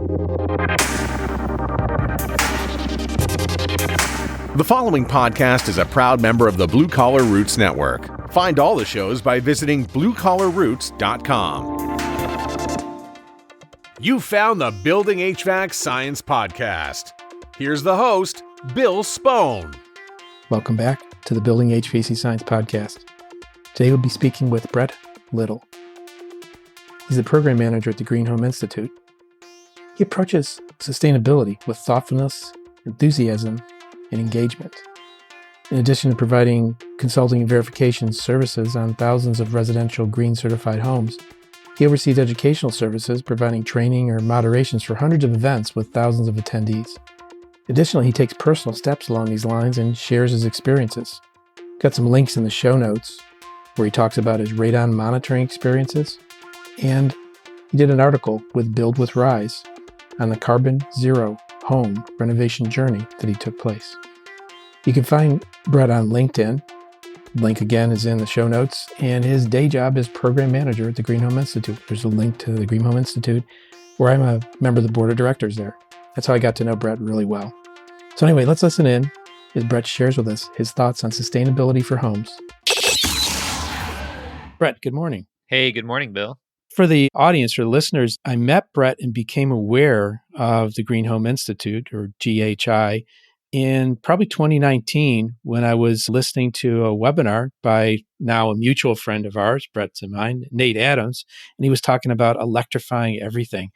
The following podcast is a proud member of the Blue Collar Roots Network. Find all the shows by visiting bluecollarroots.com. You found the Building HVAC Science Podcast. Here's the host, Bill Spohn. Welcome back to the Building HVAC Science Podcast. Today we'll be speaking with Brett Little. He's the program manager at the GreenHome Institute. He approaches sustainability with thoughtfulness, enthusiasm, and engagement. In addition to providing consulting and verification services on thousands of residential green certified homes, he oversees educational services, providing training or moderations for hundreds of events with thousands of attendees. Additionally, he takes personal steps along these lines and shares his experiences. Got some links in the show notes where he talks about his radon monitoring experiences, and he did an article with Build with Rise on the carbon zero home renovation journey that he took place. You can find Brett on LinkedIn. Link again is in the show notes, and his day job is program manager at the GreenHome Institute. There's a link to the GreenHome Institute where I'm a member of the board of directors there. That's how I got to know Brett really well. So anyway, let's listen in as Brett shares with us his thoughts on sustainability for homes. Brett, good morning. Hey, good morning, Bill. For the audience, for the listeners, I met Brett and became aware of the GreenHome Institute, or GHI, in probably 2019 when I was listening to a webinar by now a mutual friend of ours, Brett's and mine, Nate Adams, and he was talking about electrifying everything.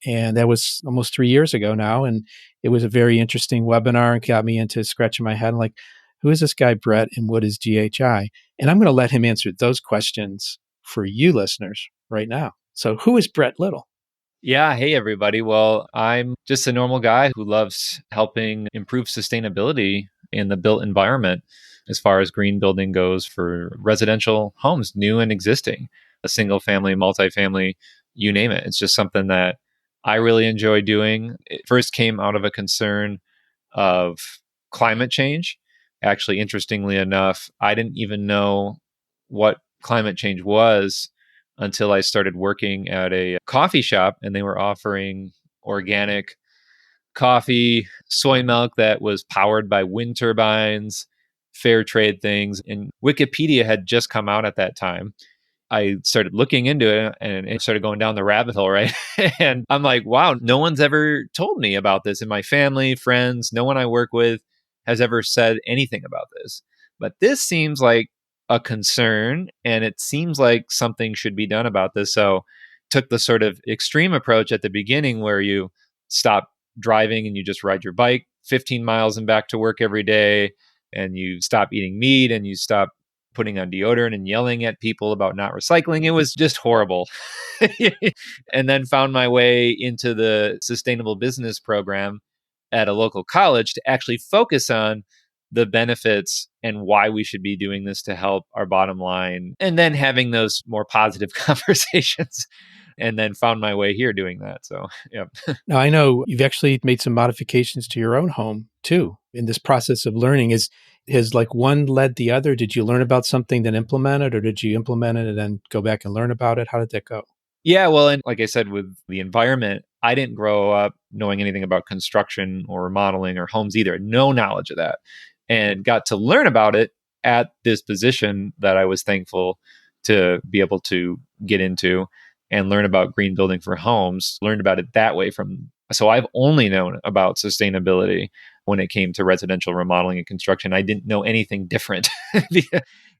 And that was almost 3 years ago now, and it was a very interesting webinar and got me into scratching my head. I'm like, who is this guy, Brett, and what is GHI? And I'm going to let him answer those questions for you listeners right now. So who is Brett Little? Yeah. Hey, everybody. Well, I'm just a normal guy who loves helping improve sustainability in the built environment as far as green building goes for residential homes, new and existing, a single family, multifamily, you name it. It's just something that I really enjoy doing. It first came out of a concern of climate change. Actually, interestingly enough, I didn't even know what climate change was until I started working at a coffee shop, and they were offering organic coffee, soy milk that was powered by wind turbines, fair trade things. And Wikipedia had just come out at that time. I started looking into it and it started going down the rabbit hole, right? And I'm like, wow, no one's ever told me about this in my family, friends, no one I work with has ever said anything about this. But this seems like a concern, and it seems like something should be done about this. So took the sort of extreme approach at the beginning where you stop driving and you just ride your bike 15 miles and back to work every day, and you stop eating meat and you stop putting on deodorant and yelling at people about not recycling. It was just horrible. And then found my way into the sustainable business program at a local college to actually focus on the benefits and why we should be doing this to help our bottom line, and then having those more positive conversations, and then found my way here doing that. So, yeah. Now, I know you've actually made some modifications to your own home too. In this process of learning, has like one led the other? Did you learn about something then implement it, or did you implement it and then go back and learn about it? How did that go? Yeah, well, and like I said, with the environment, I didn't grow up knowing anything about construction or remodeling or homes either. No knowledge of that. And got to learn about it at this position that I was thankful to be able to get into and learn about green building for homes, learned about it that way so I've only known about sustainability when it came to residential remodeling and construction. I didn't know anything different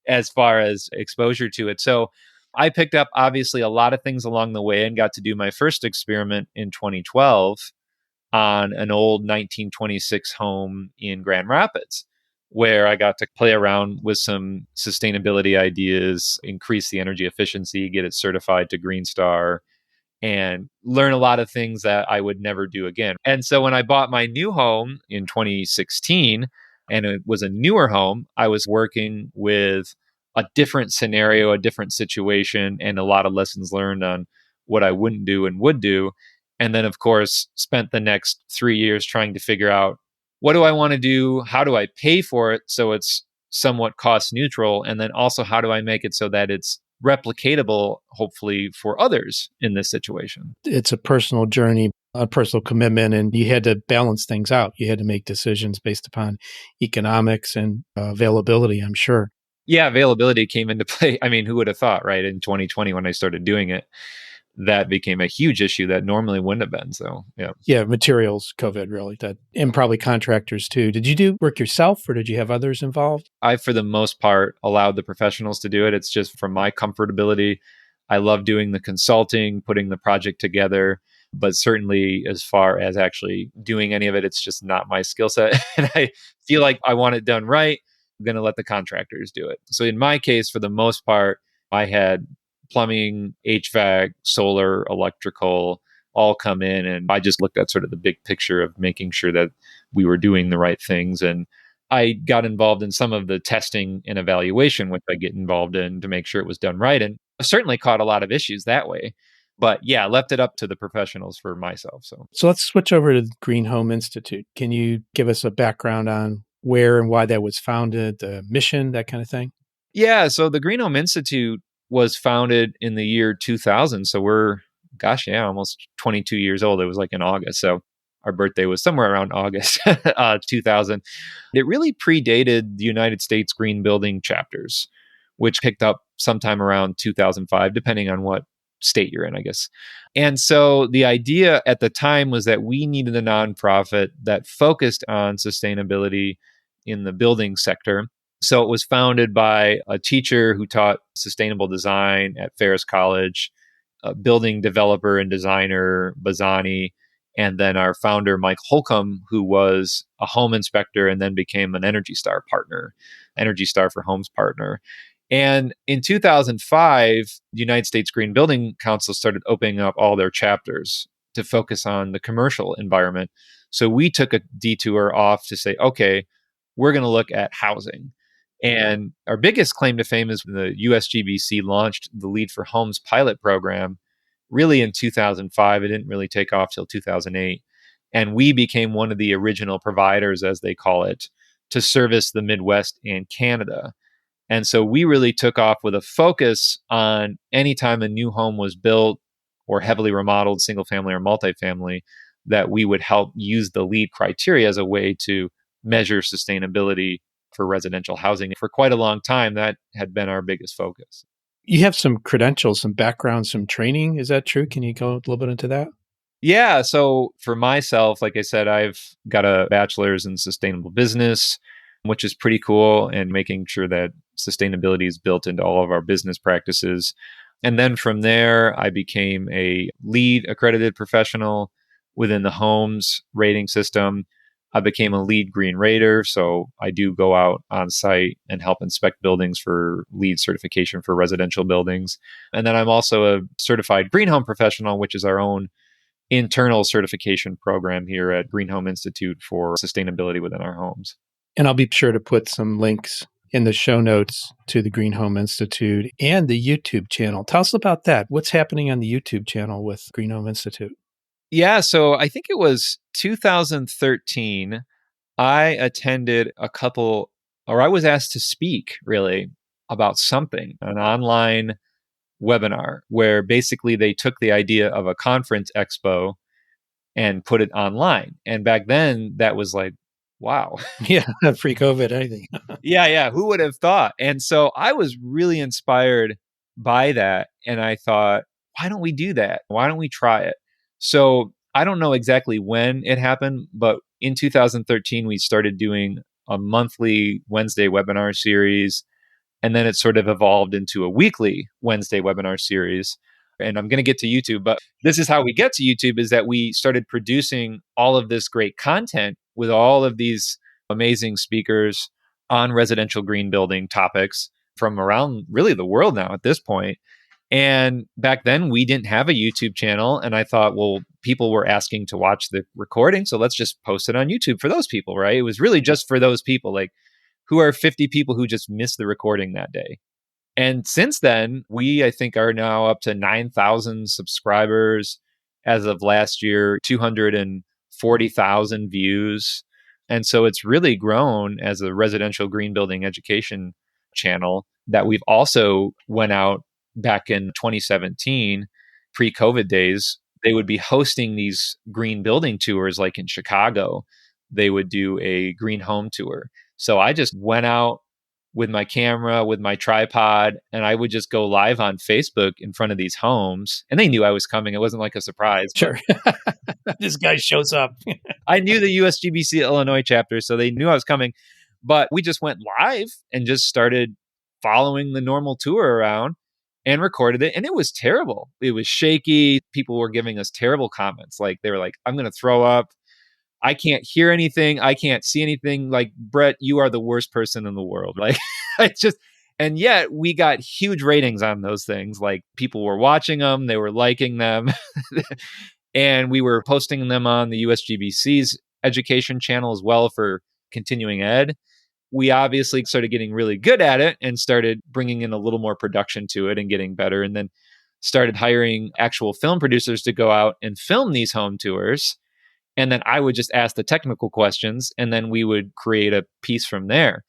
as far as exposure to it. So I picked up obviously a lot of things along the way and got to do my first experiment in 2012 on an old 1926 home in Grand Rapids, where I got to play around with some sustainability ideas, increase the energy efficiency, get it certified to GreenStar, and learn a lot of things that I would never do again. And so when I bought my new home in 2016, and it was a newer home, I was working with a different scenario, a different situation, and a lot of lessons learned on what I wouldn't do and would do. And then, of course, spent the next 3 years trying to figure out, what do I want to do? How do I pay for it so it's somewhat cost neutral? And then also, how do I make it so that it's replicatable, hopefully, for others in this situation? It's a personal journey. a personal commitment, and you had to balance things out. You had to make decisions based upon economics and availability, I'm sure. Yeah, availability came into play. I mean, who would have thought, right? In 2020, when I started doing it, that became a huge issue that normally wouldn't have been. So, yeah. Yeah, materials, COVID, really, that, and probably contractors too. Did you do work yourself or did you have others involved? I, for the most part, allowed the professionals to do it. It's just from my comfortability. I love doing the consulting, putting the project together. But certainly, as far as actually doing any of it, it's just not my skill set. And I feel like I want it done right. I'm going to let the contractors do it. So, in my case, for the most part, I had plumbing, HVAC, solar, electrical all come in. And I just looked at sort of the big picture of making sure that we were doing the right things. And I got involved in some of the testing and evaluation, which I get involved in to make sure it was done right. And I certainly caught a lot of issues that way. But yeah, left it up to the professionals for myself. So let's switch over to the GreenHome Institute. Can you give us a background on where and why that was founded, the mission, that kind of thing? Yeah, so the GreenHome Institute was founded in the year 2000. So we're, almost 22 years old. It was like in August. So our birthday was somewhere around August 2000. It really predated the United States Green Building chapters, which picked up sometime around 2005, depending on what state you're in, I guess. And so the idea at the time was that we needed a nonprofit that focused on sustainability in the building sector. So it was founded by a teacher who taught sustainable design at Ferris College, a building developer and designer, Bazzani, and then our founder, Mike Holcomb, who was a home inspector and then became an Energy Star partner, Energy Star for Homes partner. And in 2005, the United States Green Building Council started opening up all their chapters to focus on the commercial environment. So we took a detour off to say, okay, we're going to look at housing. And our biggest claim to fame is the USGBC launched the Lead for Homes pilot program really in 2005. It didn't really take off till 2008. And we became one of the original providers, as they call it, to service the Midwest and Canada. And so we really took off with a focus on anytime a new home was built or heavily remodeled, single family or multifamily, that we would help use the LEED criteria as a way to measure sustainability for residential housing. For quite a long time, that had been our biggest focus. You have some credentials, some background, some training. Is that true? Can you go a little bit into that? Yeah. So for myself, like I said, I've got a bachelor's in sustainable business, which is pretty cool, and making sure that sustainability is built into all of our business practices. And then from there, I became a LEED accredited professional within the homes rating system. I became a LEED Green Rater, so I do go out on site and help inspect buildings for LEED certification for residential buildings. And then I'm also a certified Green Home professional, which is our own internal certification program here at GreenHome Institute for sustainability within our homes. And I'll be sure to put some links in the show notes to the GreenHome Institute and the YouTube channel. Tell us about that. What's happening on the YouTube channel with GreenHome Institute? Yeah, so I think it was 2013. I attended I was asked to speak really about something, an online webinar where basically they took the idea of a conference expo and put it online. And back then that was like, wow. Yeah, pre-COVID, anything. Yeah. Who would have thought? And so I was really inspired by that. And I thought, why don't we do that? Why don't we try it? So I don't know exactly when it happened, but in 2013, we started doing a monthly Wednesday webinar series. And then it sort of evolved into a weekly Wednesday webinar series. And I'm going to get to YouTube, but this is how we get to YouTube, is that we started producing all of this great content with all of these amazing speakers on residential green building topics from around really the world now at this point. And back then we didn't have a YouTube channel. And I thought, well, people were asking to watch the recording, so let's just post it on YouTube for those people, right? It was really just for those people, like who are 50 people who just missed the recording that day. And since then, I think, are now up to 9,000 subscribers. As of last year, 240,000 views. And so it's really grown as a residential green building education channel that we've also went out back in 2017, pre-COVID days, they would be hosting these green building tours, like in Chicago. They would do a green home tour. So I just went out with my camera, with my tripod, and I would just go live on Facebook in front of these homes. And they knew I was coming. It wasn't like a surprise. Sure. This guy shows up. I knew the USGBC Illinois chapter, so they knew I was coming. But we just went live and just started following the normal tour around and recorded it. And it was terrible. It was shaky. People were giving us terrible comments. Like they were like, I'm going to throw up. I can't hear anything. I can't see anything. Like, Brett, you are the worst person in the world. Like, and yet we got huge ratings on those things. Like, people were watching them, they were liking them, and we were posting them on the USGBC's education channel as well for continuing ed. We obviously started getting really good at it and started bringing in a little more production to it and getting better. And then started hiring actual film producers to go out and film these home tours. And then I would just ask the technical questions, and then we would create a piece from there.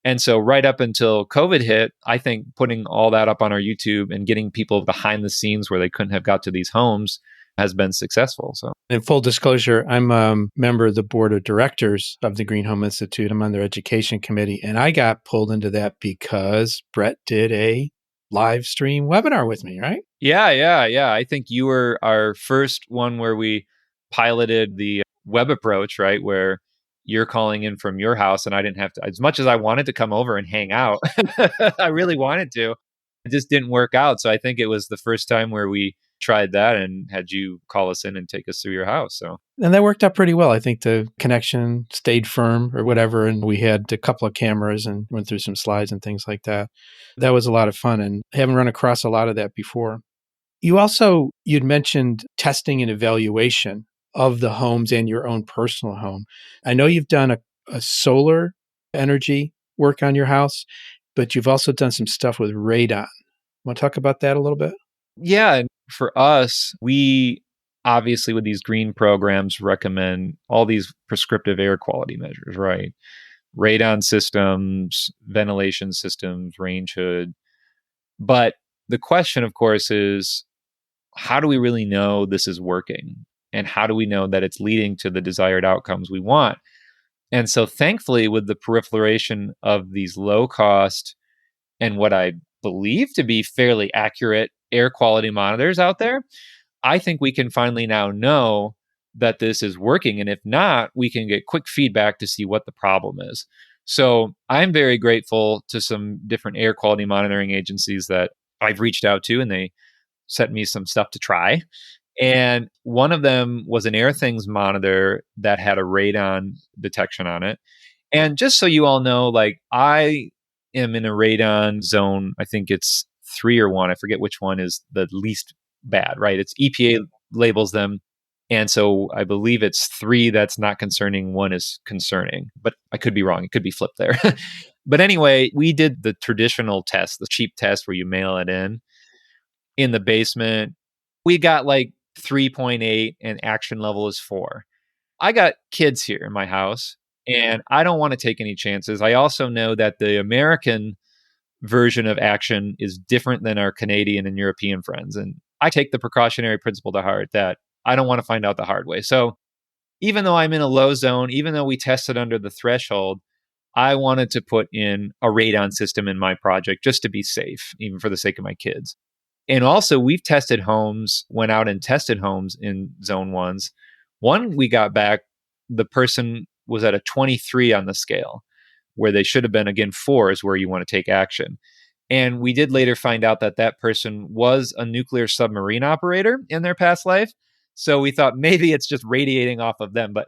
And so right up until COVID hit, I think putting all that up on our YouTube and getting people behind the scenes where they couldn't have got to these homes has been successful. So, in full disclosure, I'm a member of the board of directors of the GreenHome Institute. I'm on their education committee, and I got pulled into that because Brett did a live stream webinar with me, right? Yeah. I think you were our first one where we piloted the web approach, right? Where you're calling in from your house and I didn't have to, as much as I wanted to come over and hang out, I really wanted to, it just didn't work out. So I think it was the first time where we tried that and had you call us in and take us through your house. So, and that worked out pretty well. I think the connection stayed firm or whatever. And we had a couple of cameras and went through some slides and things like that. That was a lot of fun. And I haven't run across a lot of that before. You'd mentioned testing and evaluation of the homes and your own personal home. I know you've done a solar energy work on your house, but you've also done some stuff with radon. Want to talk about that a little bit? Yeah. And for us, we obviously with these green programs recommend all these prescriptive air quality measures, right? Radon systems, ventilation systems, range hood. But the question, of course, is how do we really know this is working? And how do we know that it's leading to the desired outcomes we want? And so thankfully, with the proliferation of these low cost and what I believe to be fairly accurate air quality monitors out there, I think we can finally now know that this is working. And if not, we can get quick feedback to see what the problem is. So I'm very grateful to some different air quality monitoring agencies that I've reached out to, and they sent me some stuff to try. And one of them was an AirThings monitor that had a radon detection on it. And just so you all know, like I am in a radon zone. I think it's 3 or 1. I forget which one is the least bad, right? It's EPA labels them. And so I believe it's 3 that's not concerning, 1 is concerning. But I could be wrong. It could be flipped there. But anyway, we did the traditional test, the cheap test where you mail it in the basement. We got like 3.8 and action level is 4. I got kids here in my house and I don't want to take any chances. I also know that the American version of action is different than our Canadian and European friends. And I take the precautionary principle to heart that I don't want to find out the hard way. So even though I'm in a low zone, even though we tested under the threshold, I wanted to put in a radon system in my project just to be safe, even for the sake of my kids. And also, we've tested homes, went out and tested homes in zone 1s. One we got back, the person was at a 23 on the scale, where they should have been, again, 4 is where you want to take action. And we did later find out that that person was a nuclear submarine operator in their past life. So we thought maybe it's just radiating off of them, but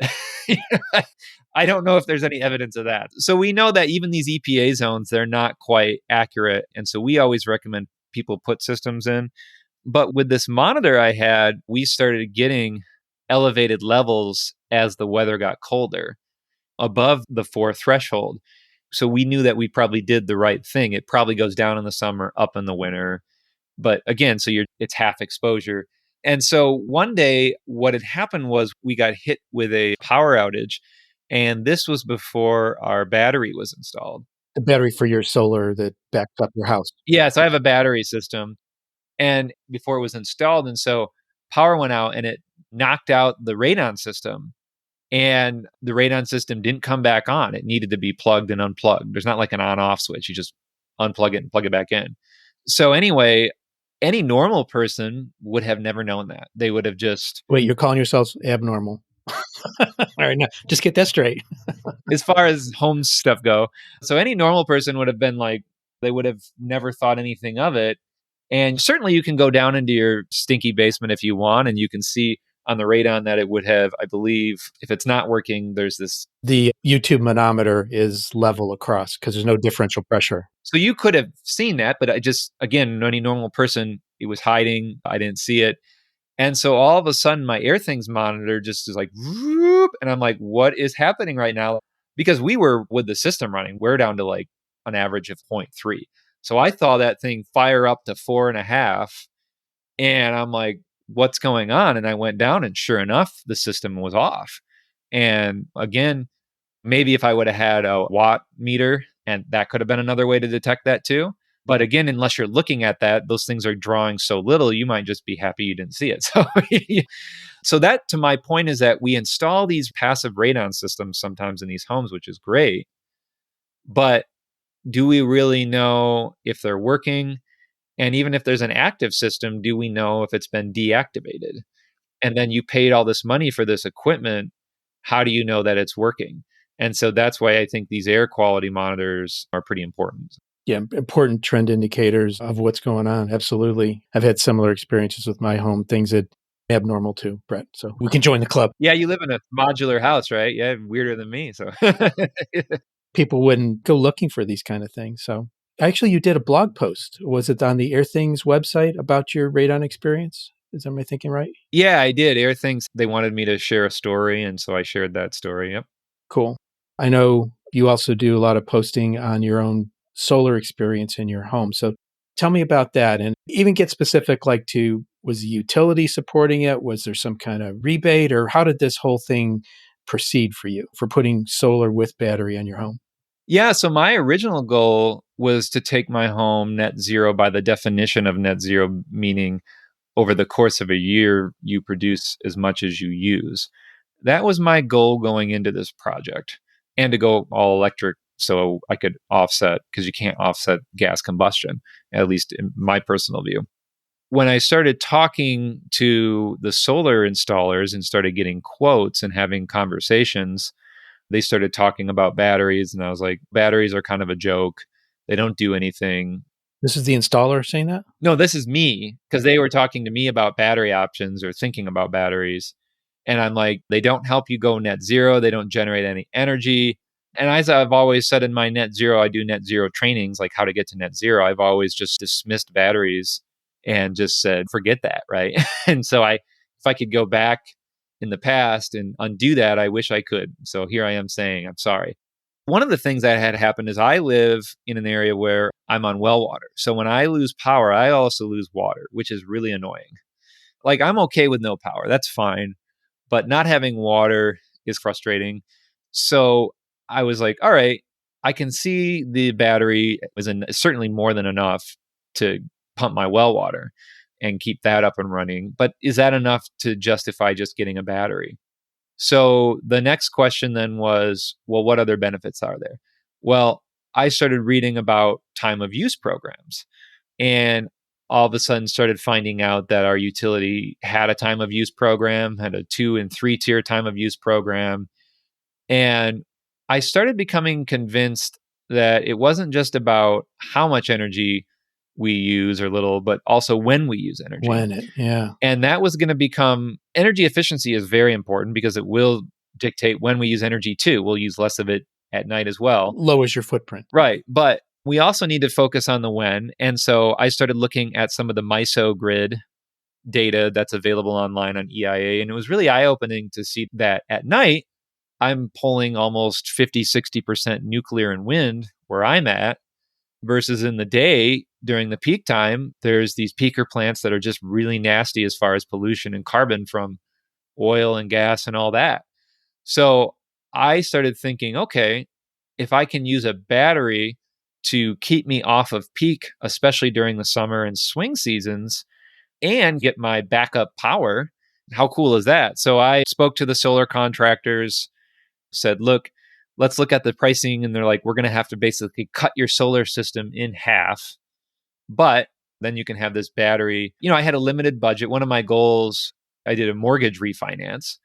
I don't know if there's any evidence of that. So we know that even these EPA zones, they're not quite accurate. And so we always recommend people put systems in. But with this monitor I had, we started getting elevated levels as the weather got colder, above the 4 threshold. So we knew that we probably did the right thing. It probably goes down in the summer, up in the winter. But again, so it's half exposure. And so one day, what had happened was we got hit with a power outage. And this was before our battery was installed. The battery for your solar that backs up your house. Yeah, so I have a battery system and before it was installed. And so power went out and it knocked out the radon system. And the radon system didn't come back on. It needed to be plugged and unplugged. There's not like an on-off switch. You just unplug it and plug it back in. So anyway, any normal person would have never known that. They would have just... Wait, you're calling yourselves abnormal? All right, now just get that straight. As far as home stuff go. So any normal person would have been like, they would have never thought anything of it. And certainly you can go down into your stinky basement if you want, and you can see on the radon that it would have, I believe, if it's not working, there's this... The YouTube manometer is level across because there's no differential pressure. So you could have seen that, but I just, again, any normal person, it was hiding. I didn't see it. And so all of a sudden my AirThings monitor just is like, whoop, and I'm like, what is happening right now? Because we were with the system running, we're down to like an average of 0.3. So I saw that thing fire up to 4.5, and I'm like, what's going on? And I went down, and sure enough, the system was off. And again, maybe if I would have had a watt meter, and that could have been another way to detect that too. But again, unless you're looking at that, those things are drawing so little, you might just be happy you didn't see it. So that, to my point, is that we install these passive radon systems sometimes in these homes, which is great. But do we really know if they're working? And even if there's an active system, do we know if it's been deactivated? And then you paid all this money for this equipment. How do you know that it's working? And so that's why I think these air quality monitors are pretty important. Yeah, important trend indicators of what's going on. Absolutely. I've had similar experiences with my home, things that abnormal too, Brett. So we can join the club. Yeah, you live in a modular house, right? Yeah, weirder than me. So people wouldn't go looking for these kind of things. So actually, you did a blog post. Was it on the AirThings website about your radon experience? Am I thinking right? Yeah, I did. AirThings, they wanted me to share a story, and so I shared that story. Yep. Cool. I know you also do a lot of posting on your own solar experience in your home. So tell me about that, and even get specific, like to, was the utility supporting it? Was there some kind of rebate, or how did this whole thing proceed for you for putting solar with battery on your home? Yeah, so my original goal was to take my home net zero by the definition of net zero, meaning over the course of a year, you produce as much as you use. That was my goal going into this project, and to go all electric so I could offset, because you can't offset gas combustion, at least in my personal view. When I started talking to the solar installers and started getting quotes and having conversations, they started talking about batteries, and I was like, batteries are kind of a joke. They don't do anything. This is the installer saying that? No, this is me, because they were talking to me about battery options or thinking about batteries. And I'm like, they don't help you go net zero. They don't generate any energy. And as I've always said in my net zero, I do net zero trainings, like how to get to net zero. I've always just dismissed batteries and just said, forget that, right? And so if I could go back in the past and undo that, I wish I could. So here I am saying, I'm sorry. One of the things that had happened is I live in an area where I'm on well water. So when I lose power, I also lose water, which is really annoying. Like, I'm okay with no power. That's fine. But not having water is frustrating. So I was like, all right, I can see the battery was certainly more than enough to pump my well water and keep that up and running. But is that enough to justify just getting a battery? So the next question then was, well, what other benefits are there? Well, I started reading about time of use programs, and all of a sudden started finding out that our utility had a time of use program, had a 2 and 3 tier time of use program. And I started becoming convinced that it wasn't just about how much energy we use or little, but also when we use energy. Yeah. And that was going to become, energy efficiency is very important because it will dictate when we use energy too. We'll use less of it at night as well. Lowers your footprint. Right. But we also need to focus on the when. And so I started looking at some of the MISO grid data that's available online on EIA. And it was really eye-opening to see that at night, I'm pulling almost 50, 60% nuclear and wind where I'm at, versus in the day during the peak time, there's these peaker plants that are just really nasty as far as pollution and carbon from oil and gas and all that. So I started thinking, okay, if I can use a battery to keep me off of peak, especially during the summer and swing seasons, and get my backup power. How cool is that? So I spoke to the solar contractors, said, look, let's look at the pricing. And they're like, we're going to have to basically cut your solar system in half, but then you can have this battery. I had a limited budget. One of my goals, I did a mortgage refinance.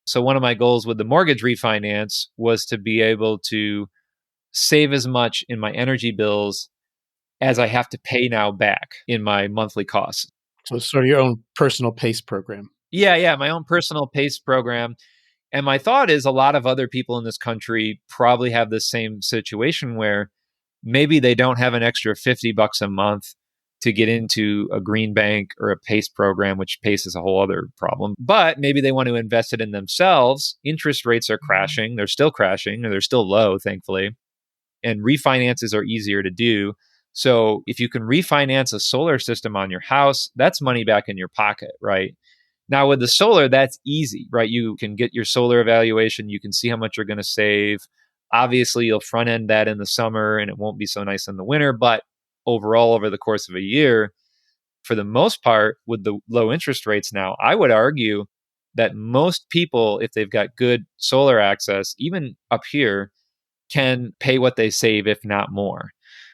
So one of my goals with the mortgage refinance was to be able to save as much in my energy bills as I have to pay now back in my monthly costs. So it's sort of your own personal PACE program. Yeah, my own personal PACE program. And my thought is a lot of other people in this country probably have the same situation where maybe they don't have an extra $50 a month to get into a green bank or a PACE program, which PACE is a whole other problem. But maybe they want to invest it in themselves. Interest rates are crashing. They're still crashing, or they're still low, thankfully. And refinances are easier to do. So if you can refinance a solar system on your house, that's money back in your pocket, right? Now with the solar, that's easy, right? You can get your solar evaluation. You can see how much you're going to save. Obviously, you'll front end that in the summer and it won't be so nice in the winter. But overall, over the course of a year, for the most part, with the low interest rates now, I would argue that most people, if they've got good solar access, even up here, can pay what they save, if not more,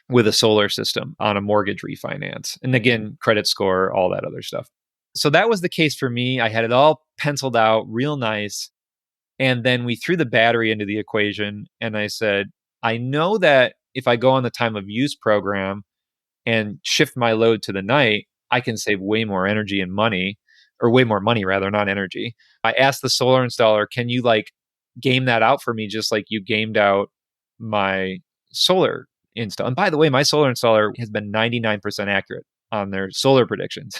with a solar system on a mortgage refinance. And again, credit score, all that other stuff. So that was the case for me. I had it all penciled out real nice. And then we threw the battery into the equation. And I said, I know that if I go on the time of use program and shift my load to the night, I can save way more energy and money, or way more money rather, not energy. I asked the solar installer, can you game that out for me just like you gamed out my solar install? And by the way, my solar installer has been 99% accurate on their solar predictions.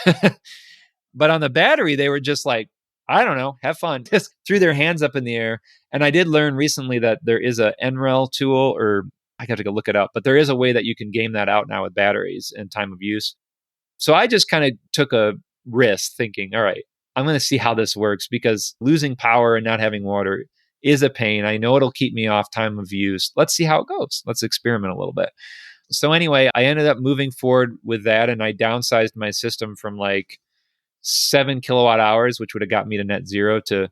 But on the battery, they were just like, I don't know, have fun. Just threw their hands up in the air. And I did learn recently that there is a NREL tool, or I got to go look it up, but there is a way that you can game that out now with batteries and time of use. So I just kind of took a risk thinking, all right, I'm going to see how this works, because losing power and not having water is a pain. I know it'll keep me off time of use. Let's see how it goes. Let's experiment a little bit. So anyway, I ended up moving forward with that, and I downsized my system from 7 kilowatt hours, which would have got me to net zero, to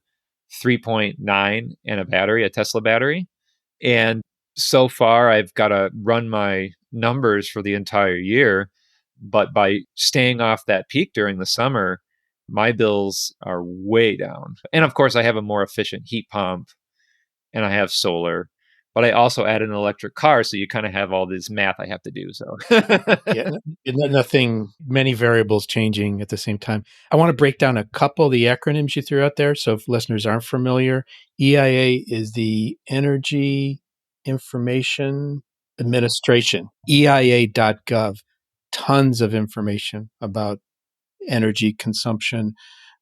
3.9 and a battery, a Tesla battery. And so far, I've got to run my numbers for the entire year. But by staying off that peak during the summer, my bills are way down. And of course, I have a more efficient heat pump and I have solar. But I also add an electric car, so you kind of have all this math I have to do. So Yeah, nothing, many variables changing at the same time. I want to break down a couple of the acronyms you threw out there. So if listeners aren't familiar, EIA is the Energy Information Administration, EIA.gov. Tons of information about energy consumption,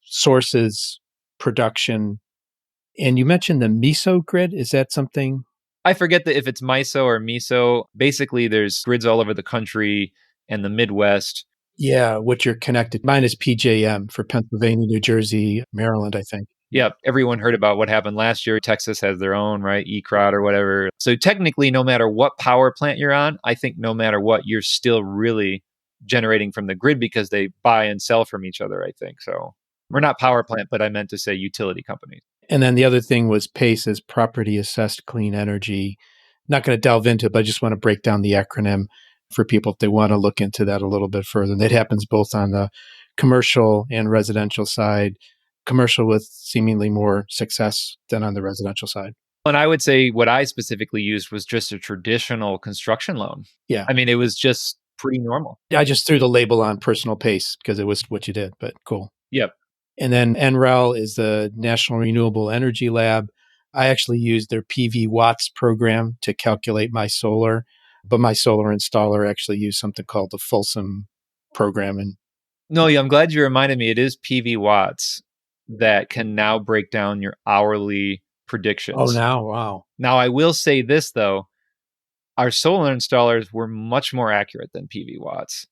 sources, production. And you mentioned the MISO grid. Is that something? I forget that if it's MISO or MISO. Basically, there's grids all over the country and the Midwest. Yeah, which you're connected. Mine is PJM for Pennsylvania, New Jersey, Maryland, I think. Yep. Everyone heard about what happened last year. Texas has their own, right? ECROT or whatever. So technically, no matter what power plant you're on, I think no matter what, you're still really generating from the grid, because they buy and sell from each other, I think. So we're not power plant, but I meant to say utility companies. And then the other thing was PACE is Property Assessed Clean Energy. Not going to delve into it, but I just want to break down the acronym for people if they want to look into that a little bit further. And that happens both on the commercial and residential side, commercial with seemingly more success than on the residential side. And I would say what I specifically used was just a traditional construction loan. Yeah. I mean, it was just pretty normal. I just threw the label on personal PACE because it was what you did, but cool. Yep. And then NREL is the National Renewable Energy Lab. I actually used their PV Watts program to calculate my solar, but my solar installer actually used something called the Folsom program. And no, I'm glad you reminded me. It is PV Watts that can now break down your hourly predictions. Oh, now, wow. Now, I will say this, though. Our solar installers were much more accurate than PV Watts.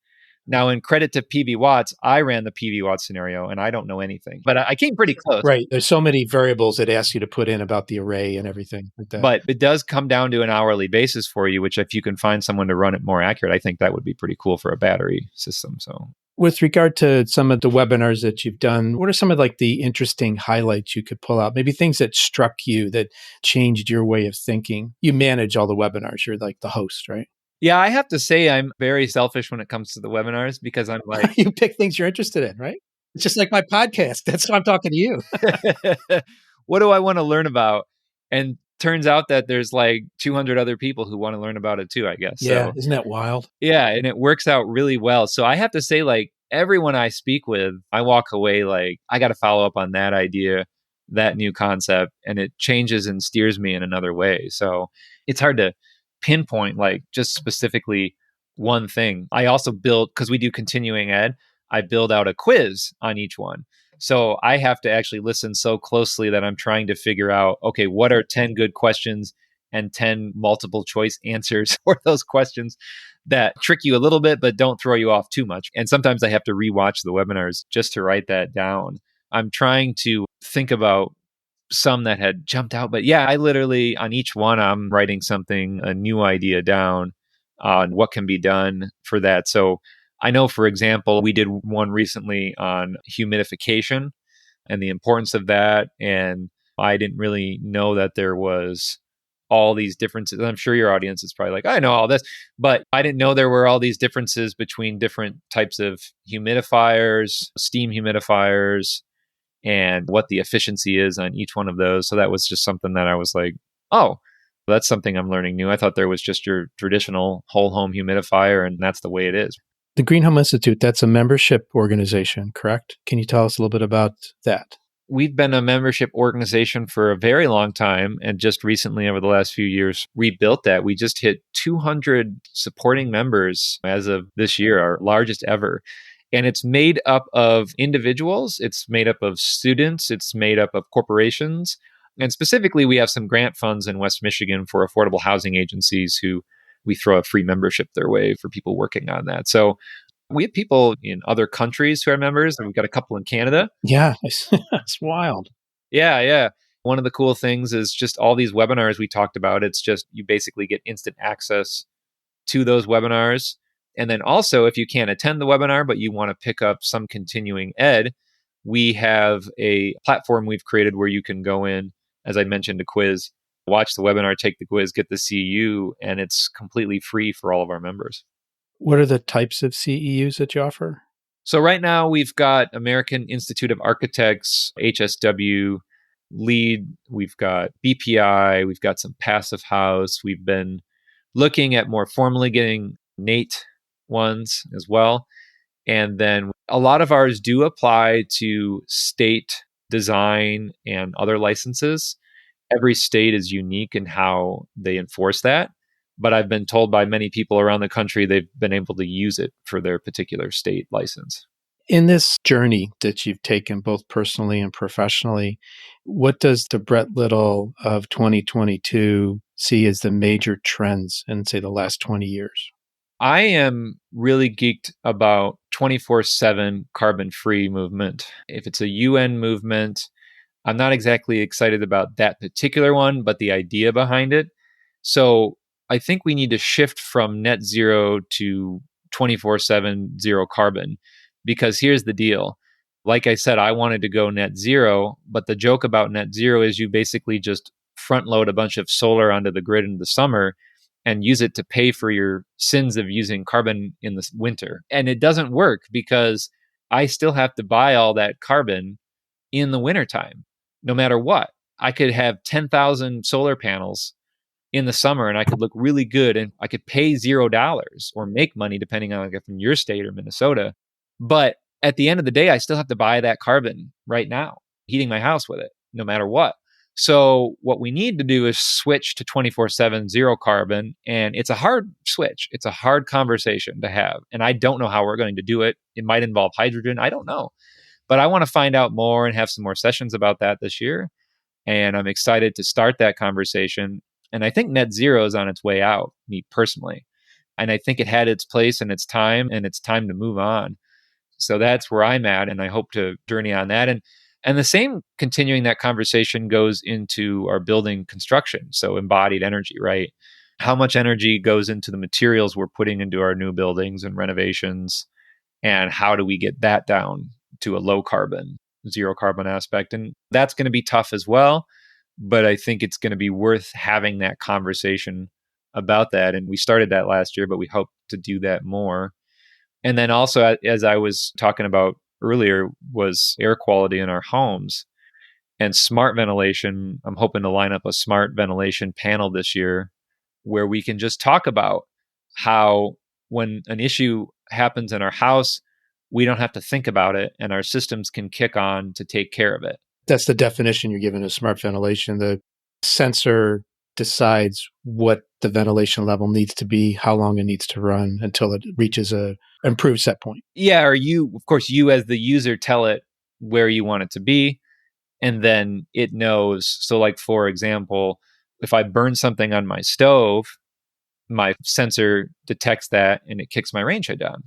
Now, in credit to PV Watts, I ran the PV Watts scenario, and I don't know anything. But I came pretty close. Right. There's so many variables it asks you to put in about the array and everything like that. But it does come down to an hourly basis for you, which if you can find someone to run it more accurate, I think that would be pretty cool for a battery system. So With regard to some of the webinars that you've done, what are some of like the interesting highlights you could pull out? Maybe things that struck you that changed your way of thinking. You manage all the webinars. You're like the host, right? Yeah, I have to say I'm very selfish when it comes to the webinars because I'm like, You pick things you're interested in, right? It's just like my podcast. That's why I'm talking to you. what do I want to learn about? And turns out that there's like 200 other people who want to learn about it too, I guess. Yeah. So, Isn't that wild? yeah, and it works out really well. So I have to say, like, everyone I speak with, I walk away like, I got to follow up on that idea, that new concept, and it changes and steers me in another way. So it's hard to pinpoint, like, just specifically one thing. I also build, because we do continuing ed, I build out a quiz on each one. So I have to actually listen so closely that I'm trying to figure out, okay, what are 10 good questions and 10 multiple choice answers for those questions that trick you a little bit, but don't throw you off too much. And sometimes I have to rewatch the webinars just to write that down. I'm trying to think about some that had jumped out, but yeah, I literally on each one, I'm writing something, a new idea down on what can be done for that. So I know, for example, we did one recently on humidification and the importance of that. And I didn't really know that there was all these differences. I'm sure your audience is probably like, I know all this, but I didn't know there were all these differences between different types of humidifiers, steam humidifiers, and what the efficiency is on each one of those. So that was just something that I was like, oh, that's something I'm learning new. I thought there was just your traditional whole home humidifier, and that's the way it is. The GreenHome Institute, that's a membership organization, correct? Can you tell us a little bit about that? We've been a membership organization for a very long time, and just recently, over the last few years, rebuilt that. We just hit 200 supporting members as of this year, our largest ever. And it's made up of individuals, it's made up of students, it's made up of corporations. And specifically, we have some grant funds in West Michigan for affordable housing agencies who we throw a free membership their way for people working on that. So we have people in other countries who are members, and we've got a couple in Canada. Yeah, it's wild. Yeah. One of the cool things is just all these webinars we talked about. It's just you basically get instant access to those webinars. And then also, if you can't attend the webinar, but you want to pick up some continuing ed, we have a platform we've created where you can go in, as I mentioned, a quiz, watch the webinar, take the quiz, get the CEU, and it's completely free for all of our members. What are the types of CEUs that you offer? So right now we've got American Institute of Architects, HSW, LEED, we've got BPI, we've got some Passive House. We've been looking at more formally getting NATE ones as well. And then a lot of ours do apply to state design and other licenses. Every state is unique in how they enforce that. But I've been told by many people around the country they've been able to use it for their particular state license. In this journey that you've taken both personally and professionally, what does the Brett Little of 2022 see as the major trends in, say, the last 20 years? I am really geeked about 24/7 carbon-free movement. If it's a UN movement, I'm not exactly excited about that particular one, but the idea behind it. So I think we need to shift from net zero to 24/7 zero carbon, because here's the deal. Like I said, I wanted to go net zero, but the joke about net zero is you basically just front load a bunch of solar onto the grid in the summer and use it to pay for your sins of using carbon in the winter. And it doesn't work because I still have to buy all that carbon in the wintertime, no matter what. I could have 10,000 solar panels in the summer and I could look really good and I could pay $0 or make money depending on if in your state or Minnesota. But at the end of the day, I still have to buy that carbon right now, heating my house with it, no matter what. So what we need to do is switch to 24/7 zero carbon. And it's a hard switch. It's a hard conversation to have. And I don't know how we're going to do it. It might involve hydrogen. I don't know. But I want to find out more and have some more sessions about that this year. And I'm excited to start that conversation. And I think net zero is on its way out, me personally. And I think it had its place and its time to move on. So that's where I'm at. And I hope to journey on that. And the same continuing that conversation goes into our building construction. So embodied energy, right? How much energy goes into the materials we're putting into our new buildings and renovations? And how do we get that down to a low carbon, zero carbon aspect? And that's going to be tough as well. But I think it's going to be worth having that conversation about that. And we started that last year, but we hope to do that more. And then also, as I was talking about earlier, was air quality in our homes and smart ventilation. I'm hoping to line up a smart ventilation panel this year where we can just talk about how when an issue happens in our house, we don't have to think about it and our systems can kick on to take care of it. That's the definition you're giving of smart ventilation. The sensor decides what the ventilation level needs to be, how long it needs to run until it reaches a improved set point. Yeah, or of course, you as the user tell it where you want it to be, and then it knows. So like, for example, if I burn something on my stove, my sensor detects that and it kicks my range hood down.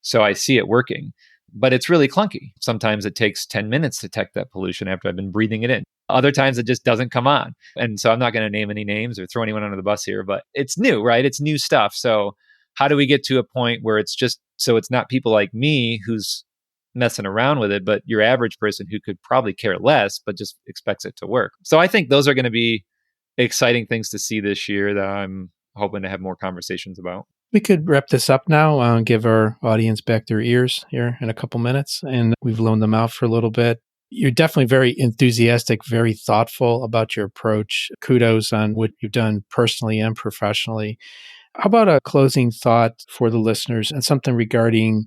So I see it working, but it's really clunky. Sometimes it takes 10 minutes to detect that pollution after I've been breathing it in. Other times it just doesn't come on. And so I'm not going to name any names or throw anyone under the bus here, but it's new, right? It's new stuff. So how do we get to a point where it's just, so it's not people like me who's messing around with it, but your average person who could probably care less, but just expects it to work. So I think those are going to be exciting things to see this year that I'm hoping to have more conversations about. We could wrap this up now and give our audience back their ears here in a couple minutes. And we've loaned them out for a little bit. You're definitely very enthusiastic, very thoughtful about your approach. Kudos on what you've done personally and professionally. How about a closing thought for the listeners and something regarding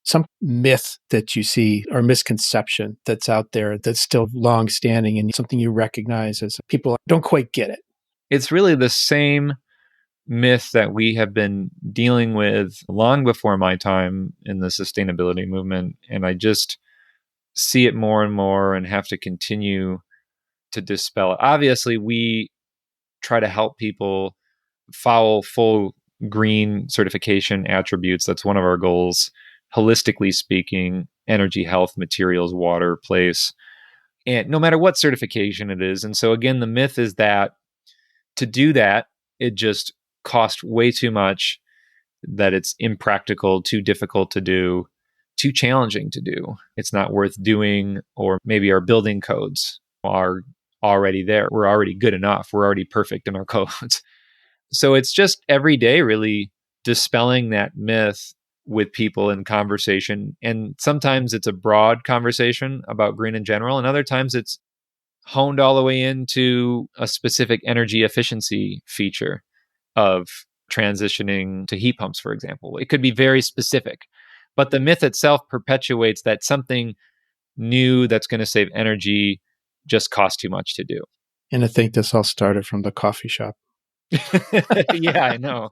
some myth that you see or misconception that's out there that's still long-standing and something you recognize as people don't quite get it? It's really the same myth that we have been dealing with long before my time in the sustainability movement. And I just see it more and more and have to continue to dispel it. Obviously, we try to help people follow full green certification attributes. That's one of our goals. Holistically speaking, energy, health, materials, water, place, and no matter what certification it is. And so again, the myth is that to do that, it just costs way too much, that it's impractical, too difficult to do, too challenging to do. It's not worth doing, or maybe our building codes are already there. We're already good enough. We're already perfect in our codes. So it's just every day really dispelling that myth with people in conversation. And sometimes it's a broad conversation about green in general. And other times it's honed all the way into a specific energy efficiency feature of transitioning to heat pumps, for example. It could be very specific, but the myth itself perpetuates that something new that's going to save energy just costs too much to do. And I think this all started from the coffee shop. Yeah, I know.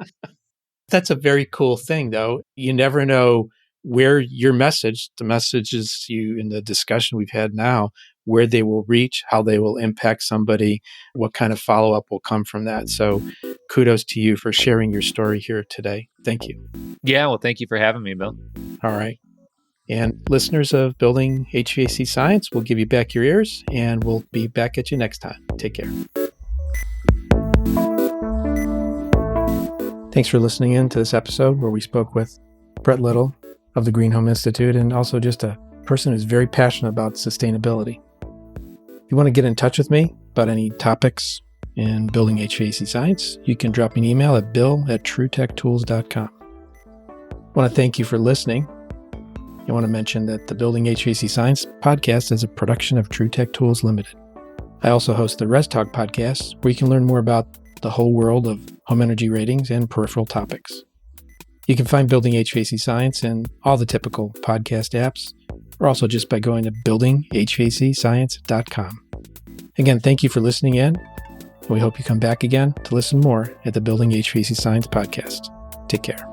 That's a very cool thing, though. You never know where your message, the messages you in the discussion we've had now, where they will reach, how they will impact somebody, what kind of follow-up will come from that. So kudos to you for sharing your story here today. Thank you. Yeah, well, thank you for having me, Bill. All right. And listeners of Building HVAC Science, we'll give you back your ears and we'll be back at you next time. Take care. Thanks for listening in to this episode where we spoke with Brett Little of the GreenHome Institute and also just a person who's very passionate about sustainability. If you want to get in touch with me about any topics in building HVAC science, you can drop me an email at bill@truetechtools.com. I want to thank you for listening. I want to mention that the Building HVAC Science podcast is a production of True Tech Tools Limited. I also host the Res Talk podcast, where you can learn more about the whole world of home energy ratings and peripheral topics. You can find Building HVAC Science in all the typical podcast apps, or also just by going to buildinghvacscience.com. Again, thank you for listening in, and we hope you come back again to listen more at the Building HVAC Science podcast. Take care.